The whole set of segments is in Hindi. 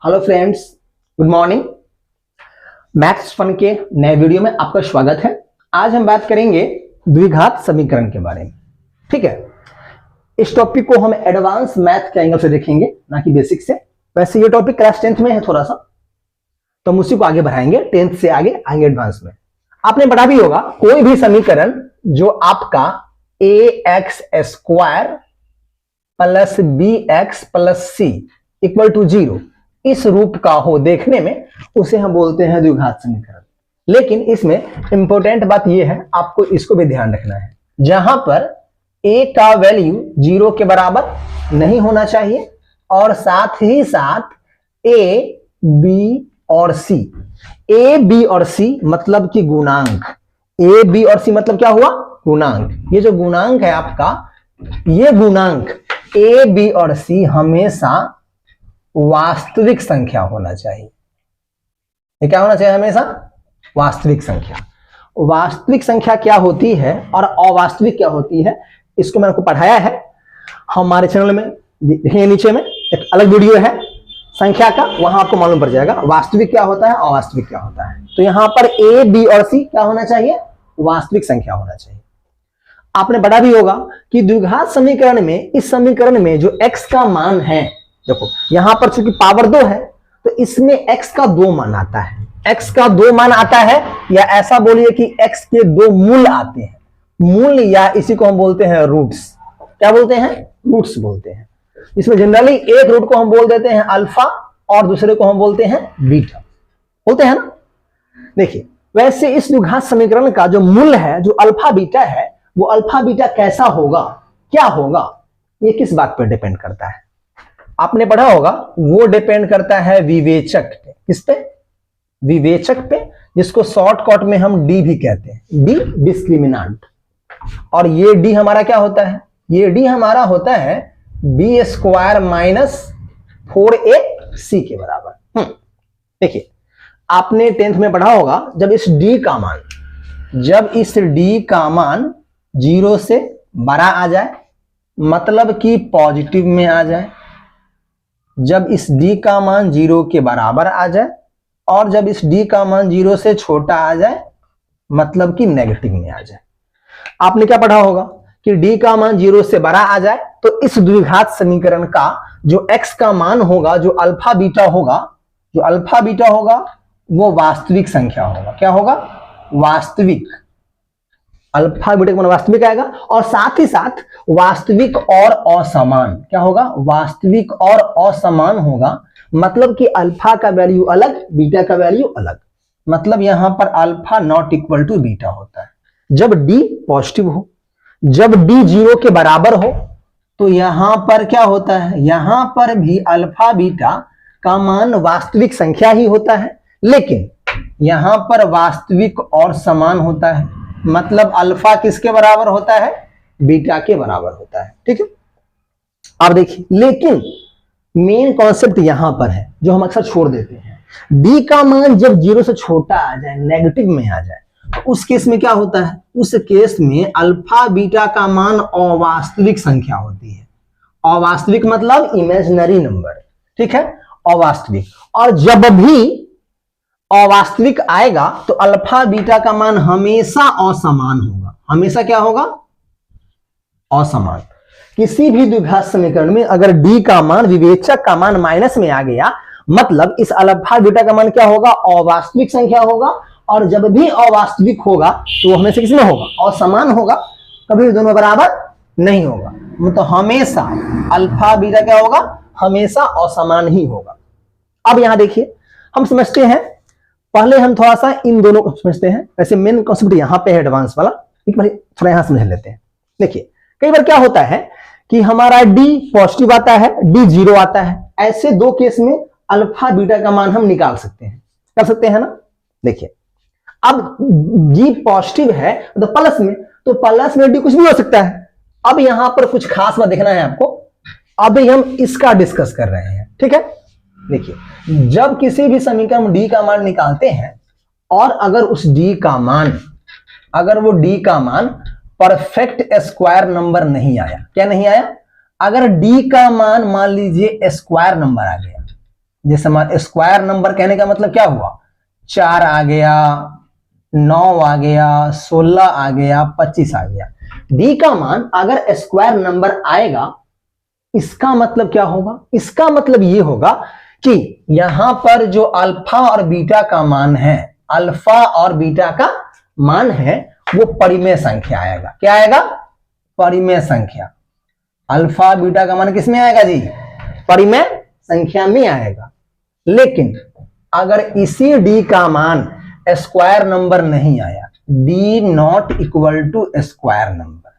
Hello friends, good morning. Maths fun के नए वीडियो में आपका स्वागत है। आज हम बात करेंगे द्विघात समीकरण के बारे में। ठीक है, इस टॉपिक को हम एडवांस मैथ के एंगल से देखेंगे, ना कि बेसिक से। वैसे ये टॉपिक क्लास 10th में है थोड़ा सा, तो हम उसी को आगे बढ़ाएंगे। 10th से आगे आएंगे एडवांस में। आपने पढ़ा भी होगा, कोई भी समीकरण जो आपका ax square plus bx plus c equal to 0 इस रूप का हो देखने में, उसे हम बोलते हैं द्विघात समीकरण। लेकिन इसमें इंपॉर्टेंट बात यह है, आपको इसको भी ध्यान रखना है, जहां पर a का वैल्यू 0 के बराबर नहीं होना चाहिए और साथ ही साथ a, b और c, a, b और c मतलब कि गुणांक। a, b और c मतलब क्या हुआ? गुणांक। ये जो गुणांक है आपका, ये गुणांक a, b और c हमेशा वास्तविक संख्या होना चाहिए। ये क्या होना चाहिए? हमेशा वास्तविक संख्या। वास्तविक संख्या क्या होती है और अवास्तविक क्या होती है, इसको मैंने आपको पढ़ाया है हमारे चैनल में। देखिए नीचे में एक अलग वीडियो है संख्या का, वहां आपको मालूम पड़ जाएगा वास्तविक क्या होता है, अवास्तविक क्या होता है। तो यहां पर a, b और c क्या होना चाहिए? वास्तविक संख्या होना चाहिए। आपने पढ़ा भी होगा कि द्विघात समीकरण में, इस समीकरण में जो x का मान है, देखो यहां पर चूंकि पावर 2 है तो इसमें x का 2 मान आता है। x का 2 मान आता है, या ऐसा बोलिए कि x के 2 मूल आते हैं। मूल, या इसी को हम बोलते हैं रूट्स। क्या बोलते हैं? रूट्स बोलते हैं। इसमें जनरली एक रूट को हम बोल देते हैं अल्फा और दूसरे को हम बोलते हैं बीटा, बोलते हैं ना। देखिए, वैसे इस द्विघात समीकरण का जो मूल है, जो अल्फा बीटा है, वो अल्फा बीटा कैसा होगा, क्या होगा, ये किस बात पर डिपेंड करता है? आपने पढ़ा होगा, वो डिपेंड करता है विवेचक पे। किस पे? विवेचक पे, जिसको शॉर्टकट में हम डी भी कहते हैं, डी डिस्क्रिमिनेंट। और ये डी हमारा क्या होता है? ये डी हमारा होता है बी स्क्वायर माइनस 4ac के बराबर। देखिए, आपने 10th में पढ़ा होगा, जब इस डी का मान 0 से बड़ा आ जाए, मतलब कि पॉजिटिव में आ जाए। जब इस d का मान 0 के बराबर आ जाए और जब इस d का मान 0 से छोटा आ जाए, मतलब कि नेगेटिव में आ जाए। आपने क्या पढ़ा होगा कि d का मान 0 से बड़ा आ जाए तो इस द्विघात समीकरण का जो x का मान होगा, जो अल्फा बीटा होगा, वो वास्तविक संख्या होगा। क्या होगा? वास्तविक। अल्फा बीटा का मान वास्तविक आएगा और साथ ही साथ वास्तविक और असमान। क्या होगा? वास्तविक और असमान होगा। मतलब कि अल्फा का वैल्यू अलग, बीटा का वैल्यू अलग। मतलब यहां पर alpha not equal to beta होता है। जब डी पॉजिटिव हो, जब डी 0 के बराबर हो, तो यहां पर क्या होता है? यहां पर भी अल्फा बीटा का मान वास्तविक संख्या ही होता है, लेकिन यहां पर वास्तविक और समान होता है। मतलब अल्फा किसके बराबर होता है? बीटा के बराबर होता है। ठीक है, अब देखिए, लेकिन मेन कॉन्सेप्ट यहां पर है जो हम अक्सर छोड़ देते हैं। डी का मान जब 0 से छोटा आ जाए, नेगेटिव में आ जाए, तो उस केस में क्या होता है? उस केस में अल्फा बीटा का मान अवास्तविक संख्या होती है। अवास्तविक मतलब इमेजिनरी नंबर। ठीक है, अवास्तविक। और जब भी अवास्तविक आएगा तो अल्फा बीटा का मान हमेशा असमान होगा। हमेशा क्या होगा? असमान। किसी भी द्विघात समीकरण में अगर डी का मान, विवेचक का मान माइनस में आ गया, मतलब इस अल्फा बीटा का मान क्या होगा? अवास्तविक संख्या होगा। और जब भी अवास्तविक होगा तो वो हमेशा किसमें होगा? असमान होगा। कभी भी दोनों बराबर नहीं होगा। मतलब हमेशा अल्फा बीटा क्या होगा? हमेशा असमान ही होगा। अब यहां देखिए, हम समझते हैं, पहले हम थोड़ा सा इन दोनों को समझते हैं। वैसे मेन कॉन्सेप्ट यहां पे है एडवांस वाला, थोड़ा यहां समझ लेते हैं। देखिए, कई बार क्या होता है कि हमारा डी पॉजिटिव आता है, डी 0 आता है। ऐसे दो केस में अल्फा बीटा का मान हम निकाल सकते हैं, कर सकते हैं ना। देखिए, अब जी पॉजिटिव है तो प्लस में, तो प्लस में डी कुछ भी हो सकता है। अब यहां पर कुछ खास बात देखना है आपको, अभी हम इसका डिस्कस कर रहे हैं। ठीक है, देखिए, जब किसी भी समीकरण में डी का मान निकालते हैं और अगर उस डी का मान, अगर वो डी का मान परफेक्ट स्क्वायर नंबर नहीं आया, क्या नहीं आया? अगर डी का मान मान लीजिए स्क्वायर नंबर आ गया, जैसे मान स्क्वायर नंबर कहने का मतलब क्या हुआ, 4 आ गया, 9 आ गया, 16 आ गया, 25 आ गया। डी का मान अगर स्क्वायर नंबर आएगा, इसका मतलब क्या होगा, इसका मतलब ये होगा कि यहां पर जो अल्फा और बीटा का मान है, अल्फा और बीटा का मान है, वो परिमेय संख्या आएगा। क्या आएगा, परिमेय संख्या। अल्फा बीटा का मान किसमें आएगा जी, परिमेय संख्या में आएगा। लेकिन अगर इसी डी का मान स्क्वायर नंबर नहीं आया, D not equal to square number,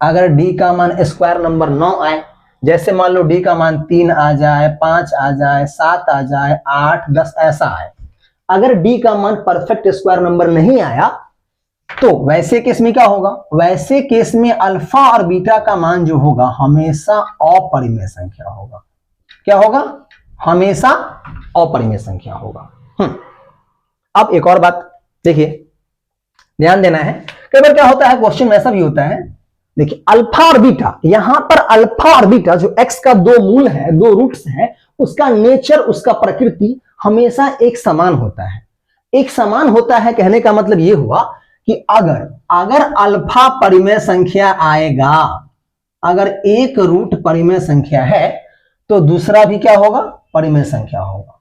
अगर डी का मान स्क्वायर नंबर 9 आए, जैसे मान लो डी का मान 3 आ जाए, 5 आ जाए, 7 आ जाए, 8, 10 ऐसा आए, अगर डी का मान परफेक्ट स्क्वायर नंबर नहीं आया, तो वैसे केस में क्या होगा, वैसे केस में अल्फा और बीटा का मान जो होगा हमेशा अपरिमेय संख्या होगा। क्या होगा, हमेशा अपरिमेय संख्या होगा। अब एक और बात देखिए, ध्यान देना है। कई बार क्या होता है, क्वेश्चन में ऐसा भी होता है, देखिए अल्फा और बीटा, यहां पर अल्फा और बीटा जो एक्स का दो मूल है, दो रूट्स है, उसका नेचर, उसका प्रकृति हमेशा एक समान होता है। एक समान होता है कहने का मतलब यह हुआ कि अगर अल्फा परिमेय संख्या आएगा, अगर एक रूट परिमेय संख्या है तो दूसरा भी क्या होगा, परिमेय संख्या होगा।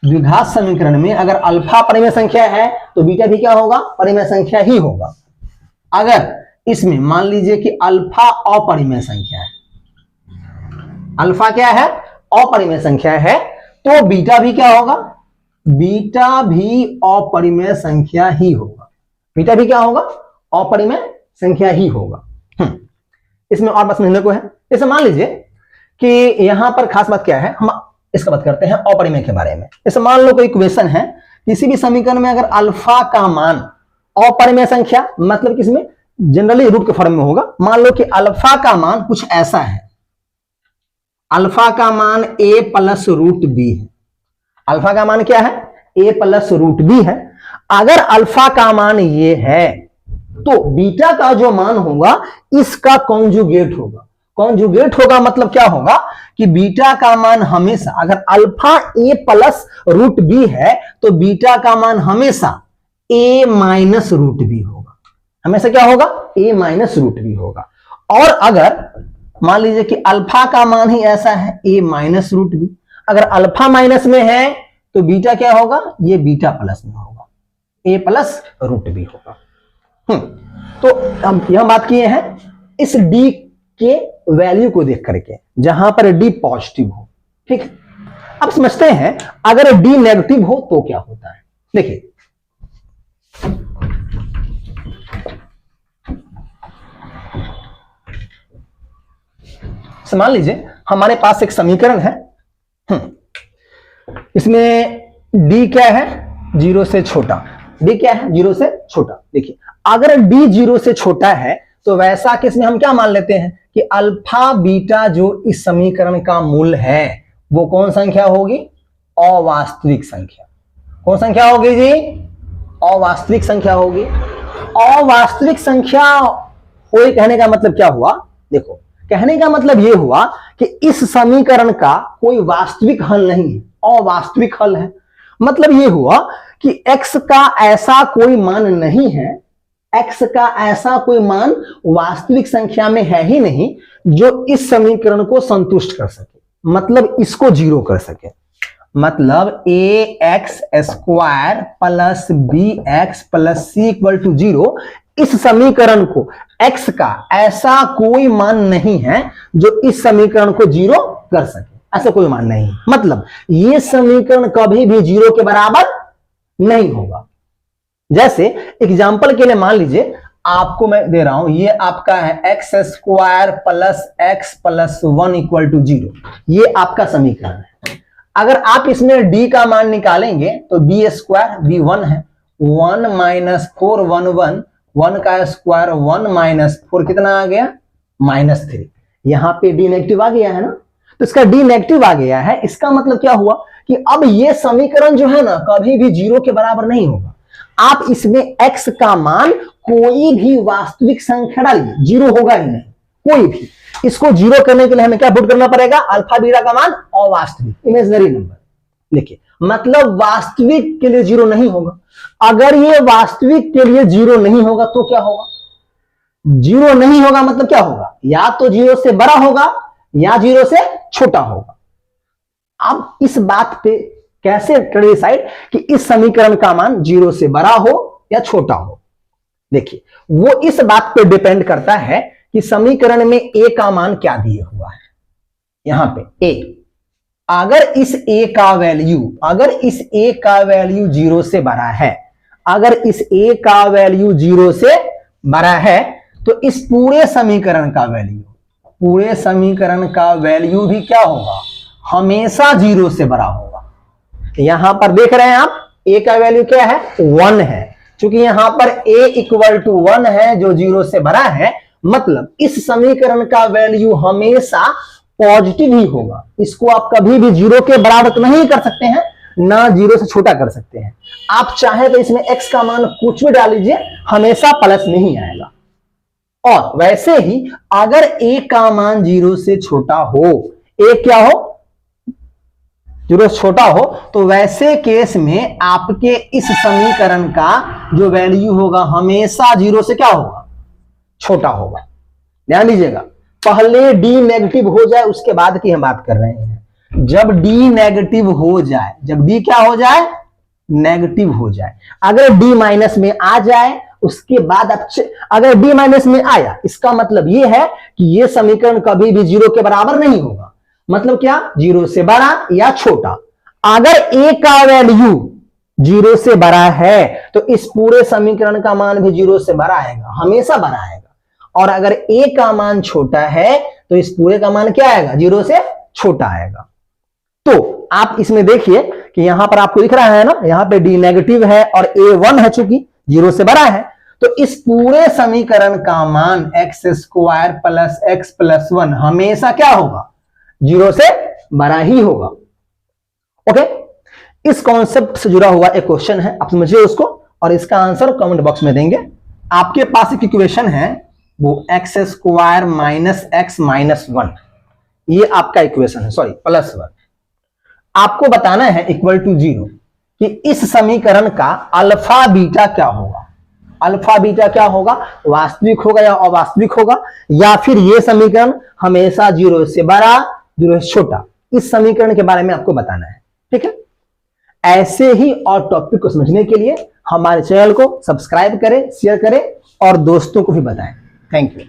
द्विघात समीकरण में अगर अल्फा परिमेय संख्या है तो बीटा भी क्या होगा, परिमेय संख्या ही होगा। अगर इसमें मान लीजिए कि अल्फा अपरिमेय संख्या है, अल्फा क्या है, अपरिमेय संख्या है, तो बीटा भी क्या होगा, बीटा भी अपरिमेय संख्या ही होगा। बीटा भी क्या होगा, अपरिमेय संख्या ही होगा। इसमें और बात समझने को है। जैसे मान लीजिए कि यहां पर खास बात क्या है, हम इसका बात करते हैं अपरिमेय के बारे में। जैसे मान लो कोई इक्वेशन है, किसी भी समीकरण में अगर अल्फा का मान अपरिमेय संख्या, मतलब किसमें, जनरली रूट के फॉर्म में होगा। मान लो कि अल्फा का मान कुछ ऐसा है, अल्फा का मान a प्लस रूट बी है। अल्फा का मान क्या है, a प्लस रूट बी है। अगर अल्फा का मान ये है तो बीटा का जो मान होगा इसका कॉन्जुगेट होगा। कॉन्जुगेट होगा मतलब क्या होगा कि बीटा का मान हमेशा, अगर alpha a plus root B है तो बीटा का मान हमेशा a माइनस रूट बी होगा। हमेशा क्या होगा, a माइनस रूट बी होगा। और अगर मान लीजिए कि अल्फा का मान ही ऐसा है, a माइनस रूट बी, अगर अल्फा माइनस में है तो बीटा क्या होगा, ये बीटा प्लस में होगा, a प्लस रूट बी होगा। तो हम यह बात किए हैं इस d के वैल्यू को देख करके, जहां पर d पॉजिटिव हो। ठीक, अब समझते हैं अगर d नेगेटिव हो तो क्या होता है। देखिए मान लीजिए हमारे पास एक समीकरण है, इसमें d क्या है, 0 से छोटा। d क्या है, 0 से छोटा। देखिए अगर d 0 से छोटा है तो वैसा केस में हम क्या मान लेते हैं कि अल्फा बीटा जो इस समीकरण का मूल है वो कौन संख्या होगी, अवास्तविक संख्या। कौन संख्या होगी जी, अवास्तविक संख्या होगी। अवास्तविक संख्या होई कहने का मतलब क्या हुआ, देखो कहने का मतलब यह हुआ कि इस समीकरण का कोई वास्तविक हल नहीं है, अवास्तविक हल है। मतलब यह हुआ कि x का ऐसा कोई मान नहीं है, x का ऐसा कोई मान वास्तविक संख्या में है ही नहीं जो इस समीकरण को संतुष्ट कर सके, मतलब इसको जीरो कर सके। मतलब ax square plus bx plus c equal to 0, इस समीकरण को x का ऐसा कोई मान नहीं है जो इस समीकरण को जीरो कर सके, ऐसा कोई मान नहीं। मतलब ये समीकरण कभी भी जीरो के बराबर नहीं होगा। जैसे एग्जांपल के लिए मान लीजिए आपको मैं दे रहा हूं, ये आपका है x square plus x plus 1 equal to 0, ये आपका समीकरण है। अगर आप इसमें d का मान निकालेंगे तो b स्क्वायर b1 है, 1 माइनस 4 1 1, 1 का स्क्वायर 1 माइनस 4 कितना आ गया, -3। यहां पे d नेगेटिव आ गया है ना, तो इसका d नेगेटिव आ गया है। इसका मतलब क्या हुआ कि अब ये समीकरण जो है ना कभी भी जीरो के बराबर नहीं होगा। आप इसमें x का मान कोई भी वास्तविक संख्या डालिए, जीरो होगा ही नहीं। कोई भी, इसको जीरो करने के लिए हमें क्या पुट करना पड़ेगा, अल्फा बीटा का मान अवास्तविक, इमेजिनरी नंबर। देखिए मतलब वास्तविक के लिए जीरो नहीं होगा। अगर ये वास्तविक के लिए जीरो नहीं होगा तो क्या होगा, जीरो नहीं होगा मतलब क्या होगा, या तो जीरो से बड़ा होगा या जीरो से छोटा होगा। अब इस बात पे कैसे करें डिसाइड कि इस समीकरण का मान जीरो से बड़ा हो या छोटा हो। देखिए वो इस बात पे डिपेंड करता है कि समीकरण में ए का मान क्या दिया हुआ है। यहां पे ए, अगर इस ए का वैल्यू जीरो से बड़ा है, अगर इस ए का वैल्यू जीरो से बड़ा है तो इस पूरे समीकरण का वैल्यू भी क्या होगा, हमेशा जीरो से बड़ा होगा। यहां पर देख रहे हैं आप ए का वैल्यू क्या है, 1 है। क्योंकि यहां पर a इक्वल टू 1 है जो जीरो से बड़ा है, मतलब इस समीकरण का वैल्यू हमेशा पॉजिटिव ही होगा। इसको आप कभी भी जीरो के बराबर नहीं कर सकते हैं, ना जीरो से छोटा कर सकते हैं। आप चाहे तो इसमें x का मान कुछ भी डाल लीजिए, हमेशा प्लस नहीं आएगा। और वैसे ही अगर a का मान जीरो से छोटा हो, a क्या हो, जीरो से छोटा हो, तो वैसे केस में आपके इस समीकरण का जो वैल्यू होगा हमेशा जीरो से क्या होगा, छोटा होगा। ध्यान दीजिएगा, पहले डी नेगेटिव हो जाए उसके बाद की हम बात कर रहे हैं। जब डी नेगेटिव हो जाए, जब डी क्या हो जाए, नेगेटिव हो जाए, अगर डी माइनस में आ जाए उसके बाद अगर डी माइनस में आया, इसका मतलब यह है कि यह समीकरण कभी भी जीरो के बराबर नहीं होगा। मतलब क्या, जीरो से बड़ा या छोटा। अगर ए का वैल्यू जीरो से बड़ा है तो इस पूरे समीकरण का मान भी जीरो से बड़ा आएगा, हमेशा बड़ा आएगा। और अगर ए का मान छोटा है तो इस पूरे का मान क्या आएगा, जीरो से छोटा आएगा। तो आप इसमें देखिए कि यहां पर आपको दिख रहा है ना, यहां पे डी नेगेटिव है और ए 1 है, चूंकि जीरो से बड़ा है, तो इस पूरे समीकरण का मान x square plus x plus 1 हमेशा क्या होगा, जीरो से बड़ा ही होगा। ओके, इस कॉन्सेप्ट से जुड़ा हुआ एक क्वेश्चन है, आप समझिए उसको और इसका आंसर कमेंट बॉक्स में देंगे। आपके पास एक इक्वेशन है, वो x square minus x minus 1, ये आपका इक्वेशन है, सॉरी प्लस 1। आपको बताना है इक्वल टू 0 कि इस समीकरण का अल्फा बीटा क्या होगा। अल्फा बीटा क्या होगा, वास्तविक होगा या अवास्तविक होगा, या फिर यह समीकरण हमेशा जीरो से बड़ा जीरो से छोटा। इस समीकरण के बारे में आपको बताना है, ठीक है। ऐसे ही और टॉपिक को समझने के लिए हमारे चैनल को सब्सक्राइब करें, शेयर करें और दोस्तों को भी बताएं। Thank you.